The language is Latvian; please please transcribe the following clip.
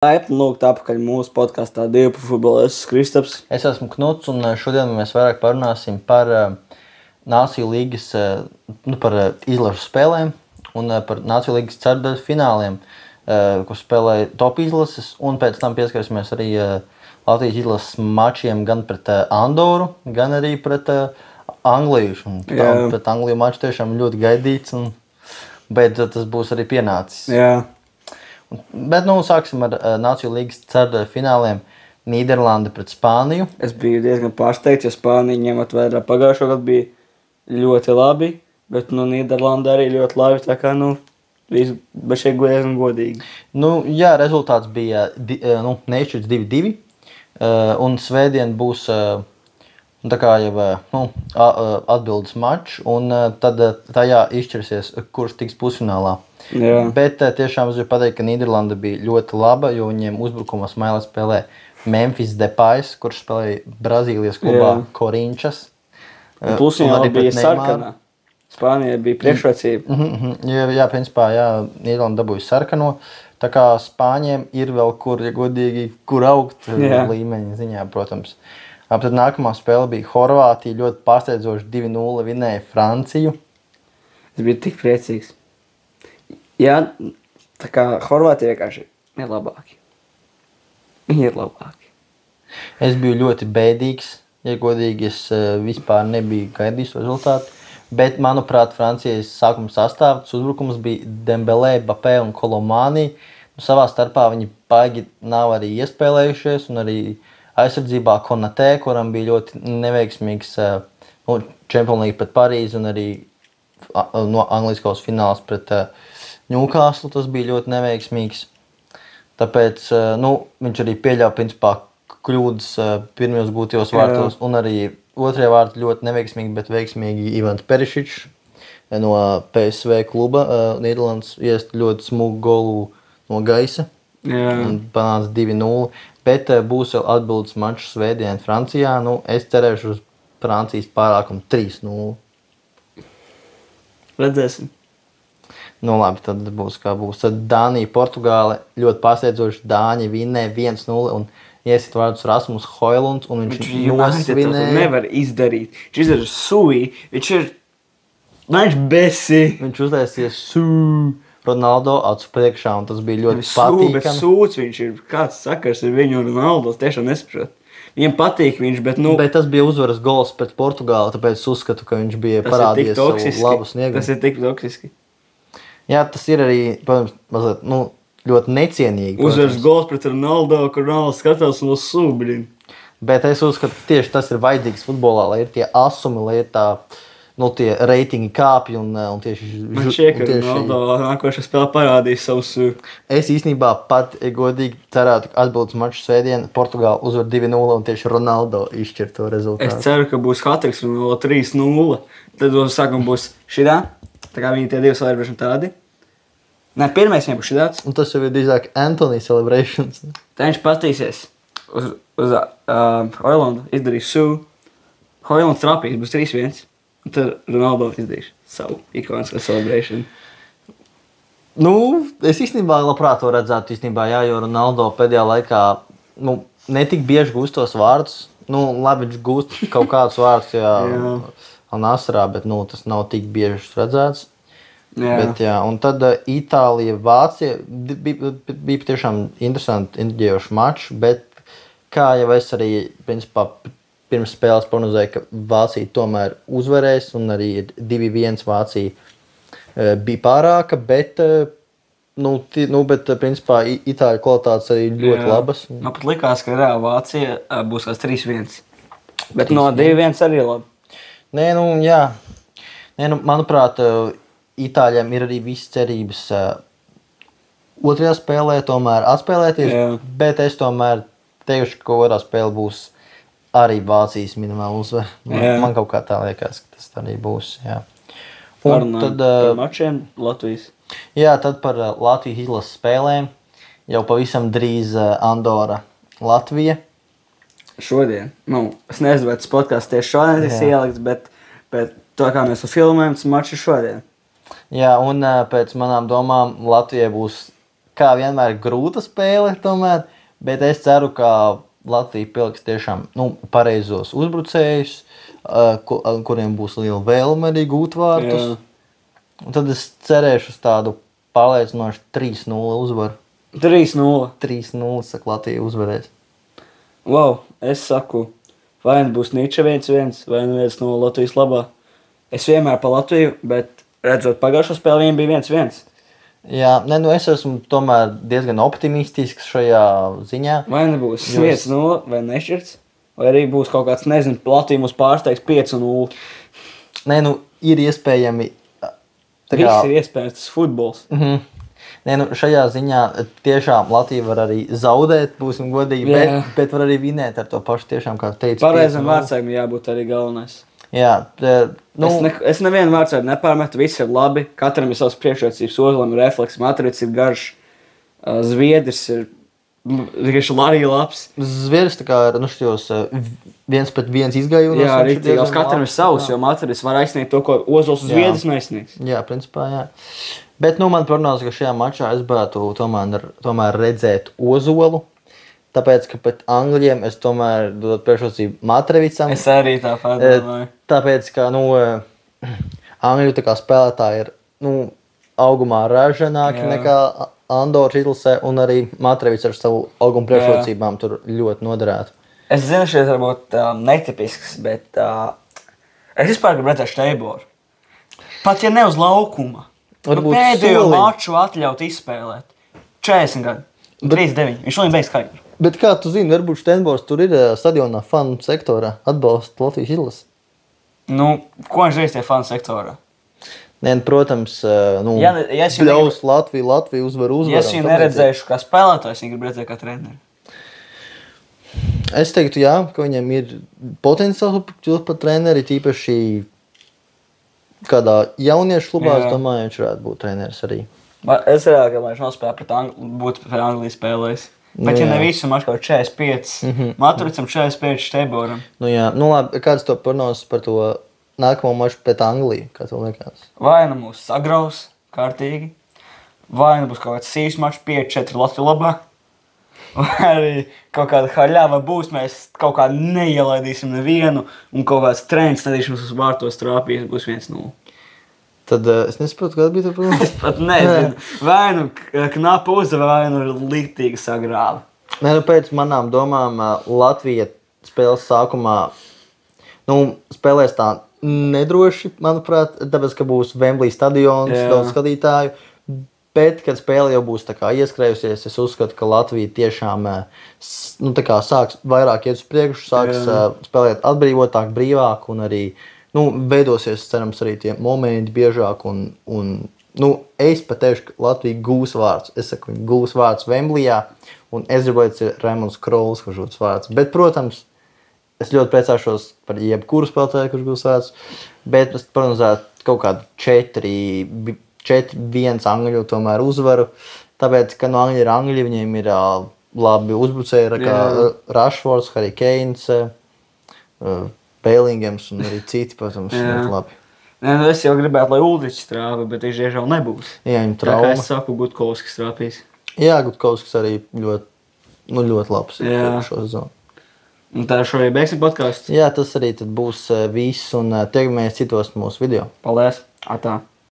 Laipni lūgt atpakaļ mūsu podkāstā Divi par futbolu. Es esmu Kristaps. Es esmu Knuts, un šodien mēs vairāk parunāsim par Nāciju līgas, par izlašu spēlēm un par Nāciju līgas ceturdaļu fināliem, kur spēlēja top izlases, un pēc tam pieskarsimies arī Latvijas izlases mačiem gan pret Andoru, gan arī pret Angliju. Pret Angliju maču tiešām ļoti gaidīts, bet tas būs arī pienācis. Jā. Bet sāksim ar Nāciju līgas ceturdaļu fināliem. Nīderlande pret Spāniju. Es biju diezgan pārsteigts, jo Spānija ņemot vērā pagājušo gadu bija ļoti labi, bet Nīderlanda arī ļoti labi, tā kā viss bez šeit diezgan godīgi. Jā, rezultāts bija neizšķirts 2-2, un svētdien būs tā kā jau atbildes mačs, un tad tajā izšķirsies, kurš tiks pusfinālā. Jā. Bet tiešām es gribu pateikt, ka Nīderlanda bija ļoti laba, jo viņiem uzbrukumā smēlē spēlē Memphis Depais, kurš spēlēja Brazīlijas klubā Corinthians. Plus viņam arī bija sarkanā. Spānijai bija priekšrocība. Jā, principā, Nīderlanda dabūja sarkano. Tā kā Spāņiem ir vēl kur, ja godīgi, kur augt līmeņa ziņā, protams. Tad nākamā spēle bija Horvātija, ļoti pārsteidzoši 2-0 vinēja Franciju. Es biju tik priecīgs. Jā, tā kā Horvātija vienkārši ir labāki. Viņi ir labāki. Es biju ļoti bēdīgs, ja godīgi, es vispār nebiju gaidījis rezultātu. Bet, manuprāt, Francijas sākuma sastāvs uzbrukums bija Dembelē, Bapē un Kolomāni. Savā starpā viņi baigi nav arī iespēlējušies, un arī aizsardzībā Konatē, kuram bija ļoti neveiksmīgs Champions League pret Parīzi un arī Angliskos fināls pret Newcastle, tas bija ļoti neveiksmīgs. Tāpēc viņš arī pieļāva principā kļūdas pirmajos gūtajos vārtos, un arī otrajā vārtā ļoti neveiksmīgi, bet veiksmīgi Ivans Perišičs no PSV kluba. Nīderlandes iest ļoti smugu golu no gaisa un panāca 2-0. Bet būs vēl atbildes mačs svētdien Francijā. Es cerēšu uz Francijas pārākumu 3-0. Redzēsim. Labi, tad būs kā būs. Tad Dānija, Portugāle ļoti pārsteidzoši. Dāņi vinēja 1-0 un iesit vārdus Rasmus Hojlunds, un viņš nosvinēja. To nevar izdarīt. Viņš izdarīja sui. Viņš besi. Viņš uztaisies Ronaldo acu priekšā, un tas bija ļoti patīkami. Sūds viņš ir. Kāds sakars ar viņu un Ronaldo? Es tiešām nesaprotu. Viņam patīk viņš, bet Bet tas bija uzvaras gols pret Portugāli, tāpēc uzskatu, ka viņš bija parādījies savu labu sniegumu. Tas ir tik toksiski. Jā, tas ir arī, protams, mazliet, ļoti necienīgi. Uzvaras gols pret Ronaldo, kur Ronaldo skatās no sūbļiem. Bet es uzskatu, ka tieši tas ir vajadzīgs futbolā, lai ir tie asumi, lai ir tie reitingi kāpji un tieši... Man šķiet, ka Ronaldo nākošā spēlē parādīs savus... Es īstenībā pat godīgi cerētu, ka atbildes mačs svētdien Portugāla uzvar 2-0 un tieši Ronaldo izšķir to rezultātu. Es ceru, ka būs hat-triks Ronaldo 3-0. Tad sākumā būs šidā. Tā kā viņi tie divi celebrēšana tādi. Nē, pirmais viņam būs šidāds. Un tas jau ir drīzāk Anthony celebrations. Tā viņš pastīsies uz Hojlundu, izdarīs sū. Hojlunds trapīs, būs 3-1. Un tad Ronaldo izdarīs savu ikonisko celebration. Es īstenībā labprāt to redzētu, jo Ronaldo pēdējā laikā netik bieži gūst tos vārdus. Labi, viņš gūst kaut kādus vārdus, Al-Nasrā, bet tas nav tik bieži redzēts. Bet, un tad Itālija, Vācija bija tiešām interesanti intriģējoši mačs, bet kā jau es arī principā pirms spēles prognozēju, ka Vācija tomēr uzvarēs un arī 2-1 Vācija bija pārāka, bet principā Itāļu kvalitātes arī ļoti labas. Man pat likās, ka reāli Vācija būs kāds 3-1. Bet 2-1 arī labi. Manuprāt, Itāļiem ir arī visas cerības otrajā spēlē tomēr atspēlēties, bet es tomēr teikšu, ka otrā spēle būs arī Vācijas minimāla uzvara. Man kaut kā tā liekas, ka tas arī būs. Un tad par mačiem Latvijas. Jā, tad par Latvijas izlases spēlēm. Jau pavisam drīz Andora Latvija. Šodien. Es nezinu, vai tas podcasts tieši šodien tiks ielikts, bet to, kā mēs to filmējam, tas mačs ir šodien. Jā, un pēc manām domām Latvijai būs kā vienmēr grūta spēle tomēr, bet es ceru, ka Latvija piliks tiešām pareizos uzbrucējus, kuriem būs liela vēlme arī gūt vārtus. Un tad es cerēšu uz tādu pārliecinošu 3-0 uzvaru. 3-0. 3-0, saka, Latvija uzvarēs. Wow, es saku, vai nu būs Nīča 1-1, vai nu 1-0 Latvijas labā. Es vienmēr pa Latviju, bet redzot pagājušo spēli, viņiem bija 1-1. Jā, es esmu tomēr diezgan optimistisks šajā ziņā. Vai nebūs 1-0 vai nešķirts, vai arī būs kaut kāds, nezinu, Latvija mūs pārsteigs 5-0. Ir iespējami. Viss ir iespējams, tas futbols. Šajā ziņā tiešām Latvija var arī zaudēt, būsim godīgi, bet var arī vinēt ar to pašu tiešām, kā teicu. Pareizam vārdsargam jābūt arī galvenais. Jā, es nevienu vārdsargu nepārmetu, viss ir labi, katram ir savas priekšrocības, Ozolam ir refleks, Matrits ir garš, Zviedris ir arī labs. Zviedris tā kā ir, šķios, 1-1 izgājumos. Jā, rītīgās katram ir savs, jo Matrits var aizsniegt to, ko Ozols Zviedris neaizsniegs. Jā, principā, jā. Bet, man prognoze, ka šajā mačā es varētu tomēr redzēt Ozolu. Tāpēc, ka pret Angļiem es tomēr dodu priekšrocību Matrevicam. Es arī tāpat domāju. Tāpēc, ka, Angļu tā kā spēlētāji ir, augumā ražanāki nekā Andors izlasē, un arī Matrevics ar savu auguma priekšrocībām tur ļoti noderētu. Es zinu, šeit varbūt netipisks, bet es vispār gribu redzēt Šteiboru. Pat ja ne uz laukuma. Pēdējo maču atļaut izspēlēt. 40 gadu. 39. Viņš šodien beigs karjeru. Bet kā tu zini, varbūt Šteinbors tur ir stadionā fanu sektorā atbalsta Latvijas izlasi? Ko viņš darīs tajā fanu sektorā? Protams, bļaus Latviju uzvaru. Ja es viņu neredzēšu kā spēlētājs, viņu gribu redzēt kā treneri. Es teiktu, jā, ka viņam ir potenciāls kļūt par treneri, tīpaši kādā jauniešu klubā, es domāju, viņš varētu būt treneris arī. Es redzu, ka viņš nospēja būt pret Angliju spēlējis. Bet ja ne visu maču kaut 45, Maturicam 45 Šteiboram. Labi, kāds to prognozes par to nākamo maču pret Angliju, kā tev liekas? Vai nu mūs sagraus kārtīgi, vai nu būs kaut kāds sīvs mačs 5-4 Latviju labā, vai arī kaut kāda haļāva būs, mēs kaut kā neielaidīsim nevienu, un kaut kāds trends nedīšanas uz vārtos trāpīs, būs 1-0. Tad es nesaprotu, kāda bija tā problēma. Es pat nezinu. Vai nu knapa uzvara, vai nu liktīgi sagrāva. Pēc manām domām Latvija spēles sākumā spēlēs tā nedroši, manuprāt, tāpēc, ka būs Wembley stadions, daudz skatītāju. Bet, kad spēle jau būs tā kā ieskrējusies, es uzskatu, ka Latvija tiešām sāks vairāk iet uz priekšu, sāks spēlēt atbrīvotāk, brīvāk un arī veidosies, cerams, arī tie momenti biežāk. Es pat teikšu, ka Latvija gūs vārds. Es saku, viņa gūs vārds Wembleyā, un es gribu, lai tas ir Raimonds Krols, kurš gūs vārds. Bet, protams, es ļoti priecāšos par jebkuru spēlētāju, kurš gūs vārds. Bet es prognozētu kaut kādu 4-1 Angļu tomēr uzvaru. Tāpēc, ka no Angļi ir Angļi, viņiem ir labi uzbrucēji, kā Rashfords, Harry Kanes, Bēlingams un arī citi, protams, ļoti labi. Es jau gribētu, lai Uldričs trāpa, bet viņš diemžēl nebūs. Jā, viņa trauma. Tā kā es saku, Gutkovskis trāpīs. Jā, Gutkovskis arī ļoti labs šo sezonu. Un tā šodien beigsim podcastu. Jā, tas arī tad būs viss un tiekamies citos mūsu video. Paldies! Atā!